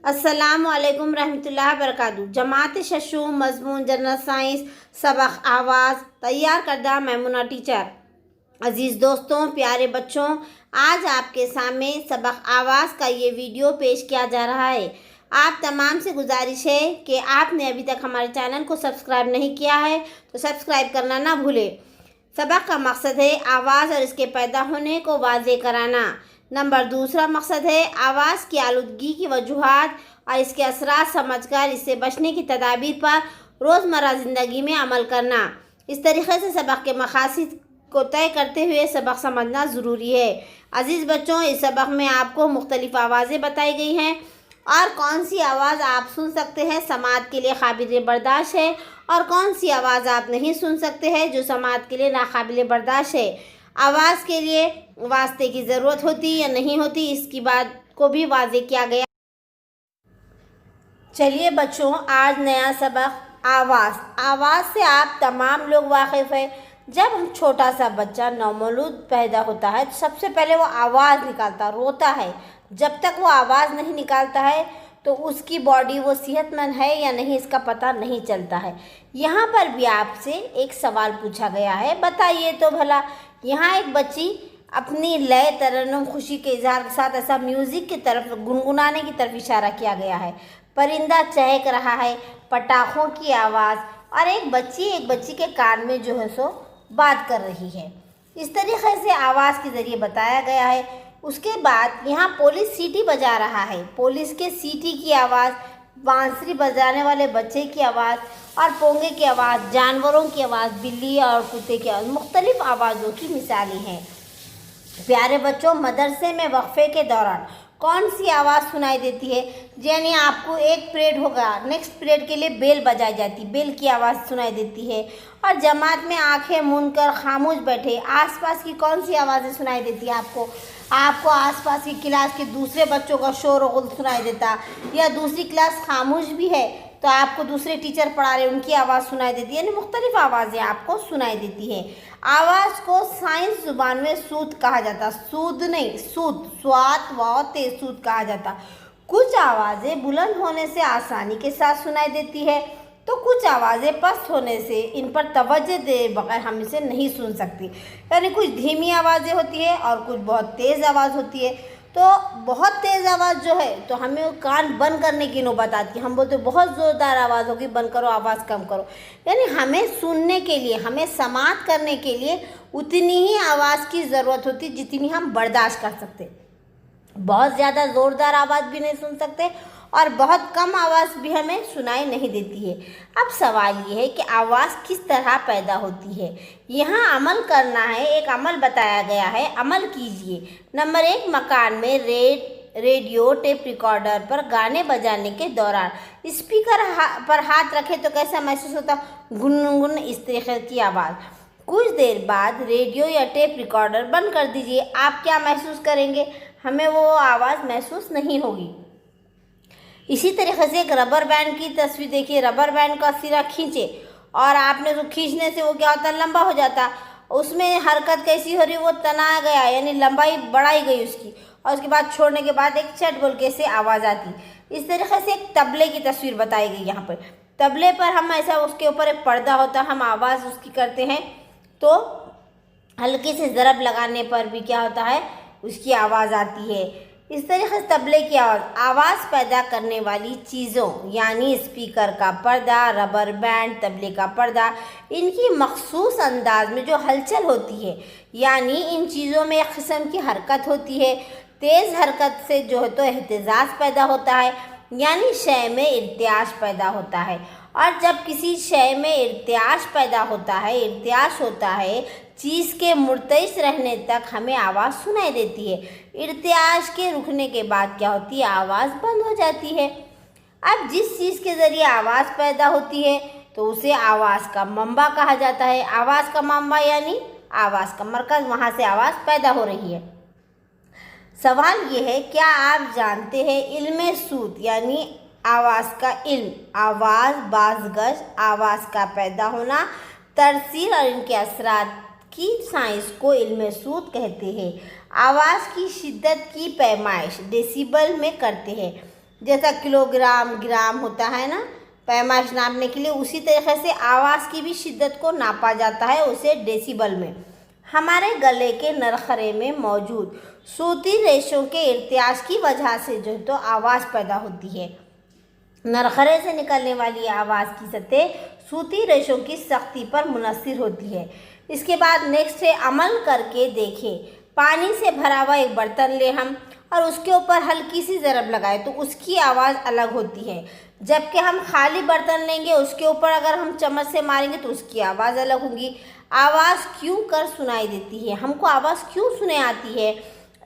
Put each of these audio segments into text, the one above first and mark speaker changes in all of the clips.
Speaker 1: अस्सलामु अलैकुम रहमतुल्लाहि बरकातहू। जमात शशु मजमून जनरल साइंस सबक आवाज़ तैयार करदा मैमुना टीचर। अज़ीज़ दोस्तों, प्यारे बच्चों, आज आपके सामने सबक आवाज़ का ये वीडियो पेश किया जा रहा है। आप तमाम से गुजारिश है कि आपने अभी तक हमारे चैनल को सब्सक्राइब नहीं किया है तो सब्सक्राइब करना ना भूलें। सबक का मकसद है आवाज़ और इसके पैदा होने को वाज़े कराना। दूसरा मकसद है आवाज़ की आलूदगी की वजूहात और इसके असरात समझकर इससे बचने की तदाबीर पर रोज़मर्रा ज़िंदगी में अमल करना। इस तरीक़े से सबक के मक़ासिद को तय करते हुए सबक समझना ज़रूरी है। अज़ीज़ बच्चों, इस सबक में आपको मुख्तलिफ़ आवाज़ें बताई गई हैं और कौन सी आवाज़ आप सुन सकते हैं समाअत के लिए काबिल बर्दाश्त है और कौन सी आवाज़ आप नहीं सुन सकते हैं जो समाअत के लिए नाकाबिल बर्दाश्त है। आवाज़ के लिए वास्ते की ज़रूरत होती या नहीं होती, इसकी बात को भी वाज़े किया गया। चलिए बच्चों, आज नया सबक आवाज़ से आप तमाम लोग वाकिफ़ हैं। जब हम छोटा सा बच्चा नवमौलूद पैदा होता है तो सबसे पहले वो आवाज़ निकालता रोता है। जब तक वो आवाज़ नहीं निकालता है तो उसकी बॉडी वो सेहतमंद है या नहीं इसका पता नहीं चलता है। यहाँ पर भी आपसे एक सवाल पूछा गया है, बताइए तो भला। यहाँ एक बच्ची अपनी लय तरन्नुम खुशी के इजहार के साथ ऐसा म्यूज़िक की तरफ गुनगुनाने की तरफ इशारा किया गया है। परिंदा चहक रहा है, पटाखों की आवाज़ और एक बच्ची के कान में जो है सो बात कर रही है। इस तरीक़े से आवाज़ के ज़रिए बताया गया है। उसके बाद यहाँ पुलिस सीटी बजा रहा है। पुलिस के सीटी की आवाज़, बांसुरी बजाने वाले बच्चे की आवाज़ और पोंगे की आवाज़, जानवरों की आवाज़, बिल्ली और कुत्ते की आवाज़, मुख्तलिफ़ आवाज़ों की मिसालें हैं। प्यारे बच्चों, मदरसे में वक्फे के दौरान कौन सी आवाज़ सुनाई देती है? यानी आपको एक पीरियड होगा, नेक्स्ट पीरियड के लिए बेल बजाई जाती, बेल की आवाज़ सुनाई देती है। और जमात में आंखें मूंद कर खामोश बैठे आसपास की कौन सी आवाज़ें सुनाई देती है आपको? आपको आसपास की क्लास के दूसरे बच्चों का शोर गुल सुनाई देता, या दूसरी क्लास खामोश भी है तो आपको दूसरे टीचर पढ़ा रहे उनकी आवाज़ सुनाई देती है। यानी मुख्तलिफ़ आवाज़ें आपको सुनाई देती है। आवाज़ को साइंस ज़ुबान में सूद कहा जाता, सूद नहीं, सूद, स्वात वाव ते सूद कहा जाता। कुछ आवाज़ें बुलंद होने से आसानी के साथ सुनाई देती है तो कुछ आवाज़ें पस्त होने से इन पर तवज्जो दे बगैर हम इसे नहीं सुन सकते। यानी कुछ धीमी आवाज़ें होती है और कुछ बहुत तेज़ आवाज़ होती है। तो बहुत तेज़ आवाज़ जो है तो हमें वो कान बंद करने की नौबत आती है। हम बोलते बहुत ज़ोरदार आवाज़ होगी, बंद करो, आवाज़ कम करो। यानी हमें सुनने के लिए, हमें समाअत करने के लिए उतनी ही आवाज़ की ज़रूरत होती जितनी हम बर्दाश्त कर सकते। बहुत ज़्यादा ज़ोरदार आवाज़ भी नहीं सुन सकते और बहुत कम आवाज़ भी हमें सुनाई नहीं देती है। अब सवाल ये है कि आवाज़ किस तरह पैदा होती है। यहाँ अमल करना है, एक अमल बताया गया है, अमल कीजिए। नंबर 1, मकान में रेडियो टेप रिकॉर्डर पर गाने बजाने के दौरान स्पीकर पर हाथ रखे तो कैसा महसूस होता? गुनगुन, इस तरीके की आवाज़। कुछ देर बाद रेडियो या टेप रिकॉर्डर बंद कर दीजिए, आप क्या महसूस करेंगे? हमें वो आवाज़ महसूस नहीं होगी। इसी तरीके से एक रबर बैंड की तस्वीर देखिए। रबर बैंड का सिरा खींचे और आपने तो खींचने से वो क्या होता है, लंबा हो जाता। उसमें हरकत कैसी हो रही, वो तना गया, यानी लंबाई बढ़ाई गई उसकी, और उसके बाद छोड़ने के बाद एक चट बोल के से आवाज़ आती। इस तरीके से एक तबले की तस्वीर बताई गई यहाँ पर। तबले पर हम ऐसा, उसके ऊपर एक पर्दा होता है, हम आवाज़ उसकी करते हैं तो हल्के से ज़रब लगाने पर भी क्या होता है, उसकी आवाज़ आती है। इस तरीके से तबले की आवाज़ पैदा करने वाली चीज़ों यानी स्पीकर का पर्दा, रबर बैंड, तबले का पर्दा, इनकी मखसूस अंदाज में जो हलचल होती है, यानी इन चीज़ों में एक किस्म की हरकत होती है। तेज़ हरकत से जो है तो एहतजाज पैदा होता है, यानी शय में इर्तियाश पैदा होता है। और जब किसी शय में इर्तियाश पैदा होता है, इर्तियाश होता है, चीज़ के मुर्तइश रहने तक हमें आवाज़ सुनाई देती है। इर्तियाश के रुकने के बाद क्या होती है, आवाज़ बंद हो जाती है। अब जिस चीज़ के ज़रिए आवाज़ पैदा होती है तो उसे आवाज़ का मंबा कहा जाता है। आवाज़ का मंबा यानी आवाज़ का मरकज़, वहाँ से आवाज़ पैदा हो रही है। सवाल ये है, क्या आप जानते हैं इल्म सूत यानी आवाज़ का इल्म, आवाज़, बाज़गश, आवाज़ का पैदा होना, तरसील और इनके असरात की साइंस को इल्म सूत कहते हैं। आवाज़ की शिद्दत की पैमाइश डेसिबल में करते हैं। जैसा किलोग्राम, ग्राम होता है ना पैमाइश नापने के लिए, उसी तरीके से आवाज़ की भी शिद्दत को नापा जाता है, उसे डेसिबल में। हमारे गले के नरखरे में मौजूद सूती रेशों के इर्तियाज की वजह से जो है तो आवाज़ पैदा होती है। नरखरे से निकलने वाली आवाज़ की सतह सूती रेशों की सख्ती पर मुनहसर होती है। इसके बाद नेक्स्ट है अमल करके देखें। पानी से भरा हुआ एक बर्तन ले हम और उसके ऊपर हल्की सी ज़रब लगाए तो उसकी आवाज़ अलग होती है, जबकि हम खाली बर्तन लेंगे उसके ऊपर अगर हम चम्मच से मारेंगे तो उसकी आवाज़ अलग होगी। आवाज़ क्यों कर सुनाई देती है? हमको आवाज़ क्यों सुने आती है?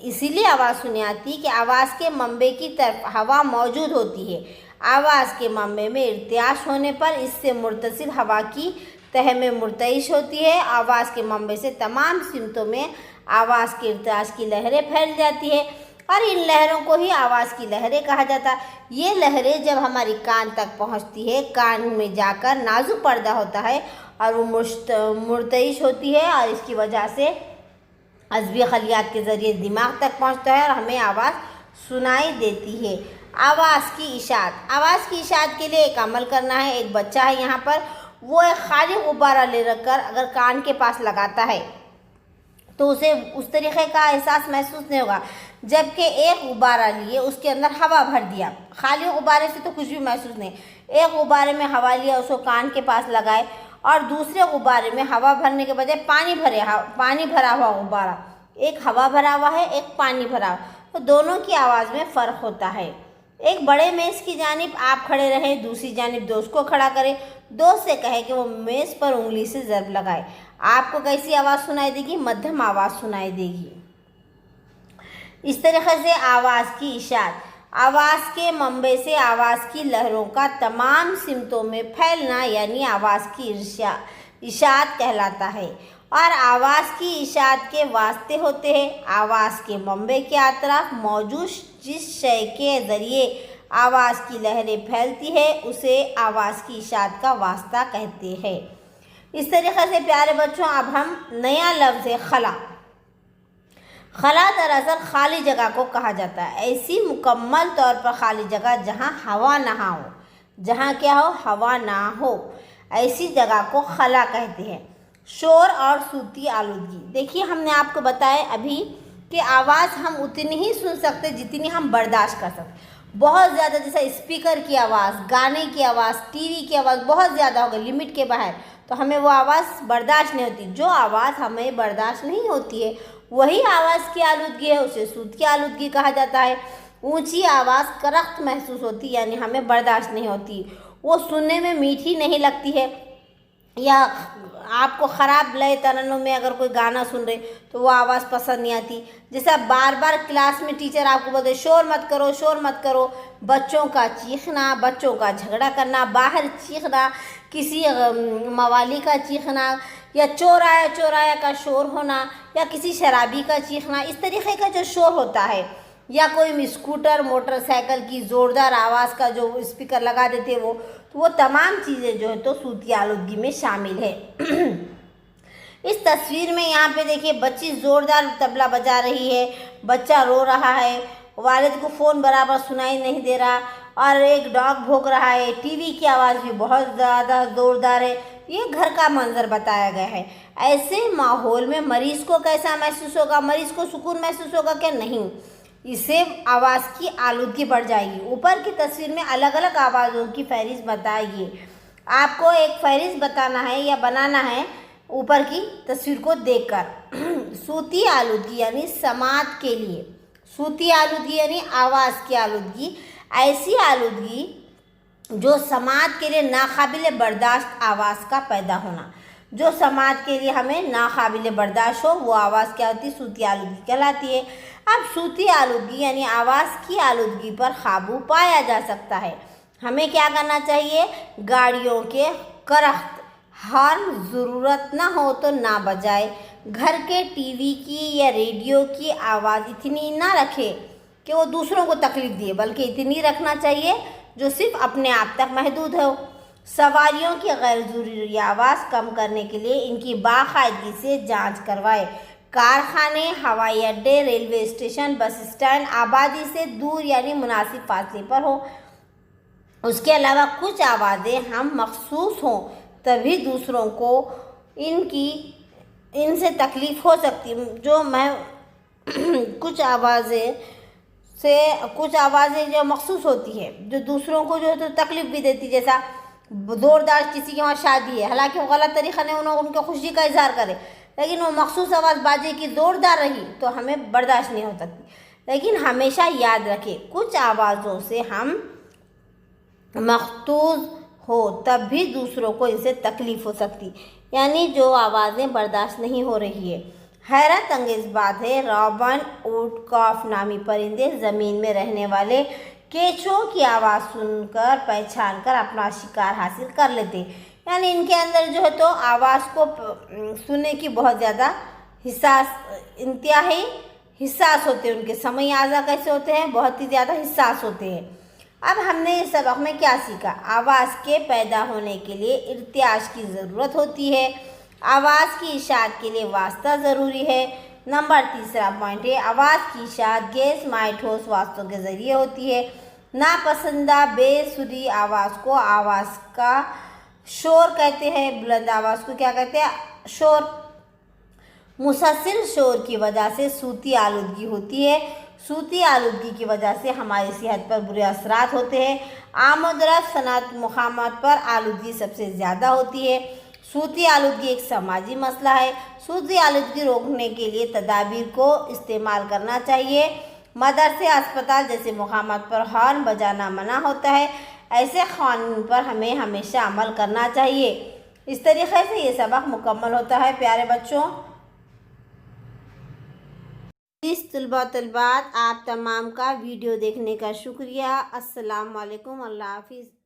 Speaker 1: इसीलिए आवाज़ सुने आती है कि आवाज़ के मंबे की तरफ हवा मौजूद होती है। आवाज़ के मंबे में इर्तियाश होने पर इससे मुर्तसिल हवा की तह में मुर्तइश होती है। आवाज़ के मंबे से तमाम सिमतों में आवाज़ के इर्तियाश की लहरें फैल जाती है और इन लहरों को ही आवाज़ की लहरें कहा जाता है। ये लहरें जब हमारी कान तक पहुंचती है, कान में जाकर नाजुक पर्दा होता है और वो मुर्तइश होती है और इसकी वजह से अज़वी खलियात के ज़रिए दिमाग तक पहुंचता है और हमें आवाज़ सुनाई देती है। आवाज़ की इशाअत। आवाज़ की इशाअत के लिए एक अमल करना है। एक बच्चा है यहाँ पर, वो एक खाली गुब्बारा ले रखकर अगर कान के पास लगाता है तो उसे उस तरीक़े का एहसास महसूस नहीं होगा, जबकि एक गुब्बारा लिए उसके अंदर हवा भर दिया, खाली गुब्बारे से तो कुछ भी महसूस नहीं। एक गुब्बारे में हवा लिया, उसको कान के पास लगाए और दूसरे गुब्बारे में हवा भरने के बजाय पानी भरा हुआ गुब्बारा, एक हवा भरा हुआ है, एक पानी भरा हुआ, तो दोनों की आवाज़ में फ़र्क होता है। एक बड़े मेज़ की जानिब आप खड़े रहें, दूसरी जानिब दोस्त को खड़ा करें, दोस्त से कहें कि वो मेज़ पर उंगली से ज़रब लगाए। आपको कैसी आवाज़ सुनाई देगी? मध्यम आवाज़ सुनाई देगी। इस तरीके से आवाज़ की इशाअत। आवाज़ के मंबे से आवाज़ की लहरों का तमाम सिमतों में फैलना यानी आवाज़ की इशाअत कहलाता है और आवाज़ की इशाअत के वास्ते होते हैं। आवाज़ के मंबे के अतराफ मौजूद जिस शय के ज़रिए आवाज़ की लहरें फैलती है उसे आवाज़ की इशाअत का वास्ता कहते हैं। इस तरीके से प्यारे बच्चों अब हम नया लफ्ज़ है खला। खला दरअसल खाली जगह को कहा जाता है, ऐसी मुकम्मल तौर पर खाली जगह जहाँ हवा ना हो, जहाँ क्या हो? हवा ना हो, ऐसी जगह को खला कहते हैं। शोर और सूती आलूदगी। देखिए हमने आपको बताया अभी कि आवाज़ हम उतनी ही सुन सकते जितनी हम बर्दाश्त कर सकते। बहुत ज़्यादा जैसा स्पीकर की आवाज़, गाने की आवाज़, टीवी की आवाज़ बहुत ज़्यादा हो गई लिमिट के बाहर, तो हमें वो आवाज़ बर्दाश्त नहीं होती। जो आवाज़ हमें बर्दाश्त नहीं होती है वही आवाज़ की आलूदगी है, उसे सूती आलूदगी कहा जाता है। ऊंची आवाज़ करख्त महसूस होती यानी हमें बर्दाश्त नहीं होती, वो सुनने में मीठी नहीं लगती है, या आपको ख़राब लय तरन्नुम में अगर कोई गाना सुन रहे तो वो आवाज़ पसंद नहीं आती। जैसा बार बार क्लास में टीचर आपको बोलते शोर मत करो, शोर मत करो, बच्चों का चीखना, बच्चों का झगड़ा करना, बाहर चीखना, किसी मवाली का चीखना, या चोर आया का शोर होना, या किसी शराबी का चीखना, इस तरीक़े का जो शोर होता है, या कोई स्कूटर मोटरसाइकिल की ज़ोरदार आवाज़ का जो स्पीकर लगा देते हैं वो तमाम चीज़ें जो है तो सूती आलूदगी में शामिल है। इस तस्वीर में यहाँ पे देखिए बच्ची ज़ोरदार तबला बजा रही है, बच्चा रो रहा है, वालिद को फ़ोन बराबर सुनाई नहीं दे रहा और एक डॉग भौंक रहा है, टीवी की आवाज़ भी बहुत ज़्यादा ज़ोरदार है। ये घर का मंजर बताया गया है। ऐसे माहौल में मरीज़ को कैसा महसूस होगा? मरीज़ को सुकून महसूस होगा क्या? नहीं, इससे आवाज़ की आलूदगी बढ़ जाएगी। ऊपर की तस्वीर में अलग अलग आवाज़ों की फहरिस्त बताइए। आपको एक फहरिस्त बताना है या बनाना है ऊपर की तस्वीर को देखकर। सूती आलूदगी यानी समात के लिए, सूती आलूदगी यानी आवाज़ की आलूदगी, ऐसी आलूदगी जो समात के लिए नाकाबिल बर्दाश्त आवाज़ का पैदा होना, जो समात के लिए हमें नाकाबिल बर्दाश्त हो वो आवाज़ क्या होती है? सूती आलूदगी कहलाती है। अब सूती आलूदगी यानी आवाज़ की आलूदगी पर काबू पाया जा सकता है। हमें क्या करना चाहिए? गाड़ियों के करख्त, हॉर्न ज़रूरत ना हो तो ना बजाए, घर के टीवी की या रेडियो की आवाज़ इतनी ना रखे कि वो दूसरों को तकलीफ़ दिए, बल्कि इतनी रखना चाहिए जो सिर्फ अपने आप तक महदूद हो। सवारियों की गैर ज़रूरी आवाज़ कम करने के लिए इनकी बाकायदगी से जांच करवाए। कारखाने, हवाई अड्डे, रेलवे स्टेशन, बस स्टैंड आबादी से दूर यानी मुनासिब फासले पर हो। उसके अलावा कुछ आवाज़ें हम मखसूस हों तभी दूसरों को इनसे तकलीफ़ हो सकती जो मैं कुछ आवाज़ें जो मखसूस होती है जो दूसरों को जो है तो तकलीफ़ भी देती, जैसा ज़ोरदार किसी के वहाँ शादी है, हालांकि वो गलत तरीक़ा नहीं उनके खुशी का इजहार करे, लेकिन वो मखसूस आवाज़ बाजे की ज़ोरदार रही तो हमें बर्दाश्त नहीं हो सकती। लेकिन हमेशा याद रखें कुछ आवाज़ों से हम मखसूस हो तब भी दूसरों को इनसे तकलीफ़ हो सकती, यानी जो आवाज़ें बर्दाश्त नहीं हो रही है। हैरत अंगेज़ बात है, रॉबिन वुडकॉक नामी परिंदे ज़मीन में रहने वाले केंचुओं की आवाज़ सुनकर पहचान कर अपना शिकार हासिल कर लेते, यानी इनके अंदर जो है तो आवाज़ को सुनने की बहुत ज़्यादा इंतहाई हिस्सास होते हैं। उनके समय आज़ा कैसे होते हैं, बहुत ही ज़्यादा हिस्सास होते हैं। अब हमने इस सबक में क्या सीखा? आवाज़ के पैदा होने के लिए इर्तियाज की ज़रूरत होती है। आवाज़ की इशाअत के लिए वास्ता ज़रूरी है। नंबर तीसरा पॉइंट है, आवाज़ की इशाअत गैस माइठोस वास्तों के ज़रिए होती है। नापसंदा बेसुरी आवाज़ को आवाज़ का शोर कहते हैं। बुलंद आवाज़ को क्या कहते हैं? शोर। मुसलसल शोर की वजह से सूती आलूदगी होती है। सूती आलूदगी की वजह से हमारी सेहत पर बुरे असरात होते हैं। आमदरफ्त सनअत मुकामात पर आलूदगी सबसे ज़्यादा होती है। सूती आलूदगी एक समाजी मसला है। सूती आलूदगी रोकने के लिए तदाबीर को इस्तेमाल करना चाहिए। मदरसे, अस्पताल जैसे मुकामात पर हॉर्न बजाना मना होता है। ऐसे कानून पर हमें हमेशा अमल करना चाहिए। इस तरीके से ये सबक मुकम्मल होता है। प्यारे बच्चों, इस तलबात आप तमाम का वीडियो देखने का शुक्रिया। अस्सलाम वालेकुम, अल्लाह हाफिज़।